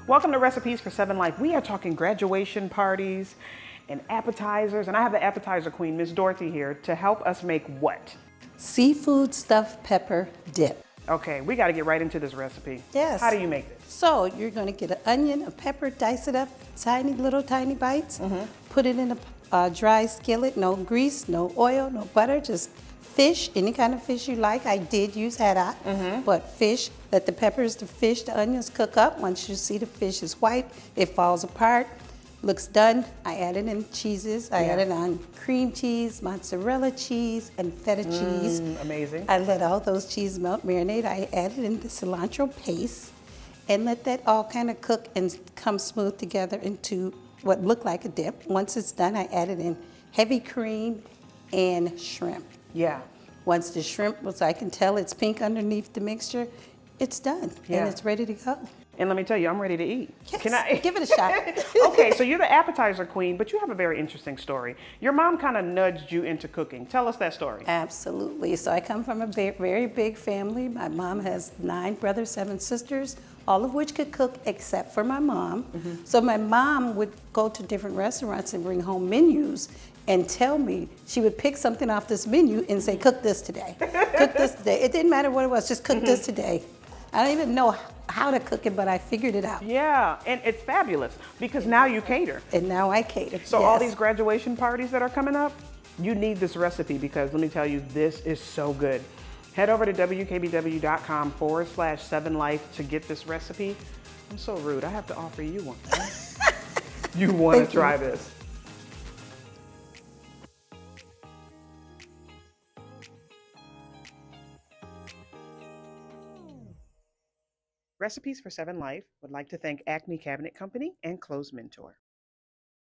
Welcome to Recipes for Seven Life. We are talking graduation parties and appetizers, and I have the appetizer queen, Miss Dorothy, here to help us make what? Seafood stuffed pepper dip. Okay, we got to get right into this recipe. Yes. How do you make this? So you're going to get an onion, a pepper, dice it up, tiny bites. Put it in a dry skillet, no grease, no oil, no butter, just fish, any kind of fish you like. I did use haddock, but fish. Let the peppers, the fish, the onions cook up. Once you see the fish is white, it falls apart. Looks done. I added in cheeses. I added on cream cheese, mozzarella cheese, and feta cheese. Amazing. I let all those cheese melt, marinate. I added in the cilantro paste and let that all kind of cook and come smooth together into what looked like a dip. Once it's done, I added in heavy cream and shrimp. Yeah. Once the shrimp was, I can tell it's pink underneath the mixture, it's done and it's ready to go. And let me tell you, I'm ready to eat. Yes, Can I? give it a shot. Okay, so you're the appetizer queen, but you have a very interesting story. Your mom kind of nudged you into cooking. Tell us that story. Absolutely. So I come from a very big family. My mom has 9 brothers, 7 sisters, all of which could cook except for my mom. So my mom would go to different restaurants and bring home menus and tell me, she would pick something off this menu and say, cook this today. Cook this today. It didn't matter what it was, just cook this today. I don't even know how to cook it, but I figured it out. Yeah, and it's fabulous because now you cater. And now I cater. So all these graduation parties that are coming up, you need this recipe because let me tell you, this is so good. Head over to wkbw.com/7life to get this recipe. I'm so rude, I have to offer you one. You want to try this. Recipes for Seven Life would like to thank Acme Cabinet Company and Clothes Mentor.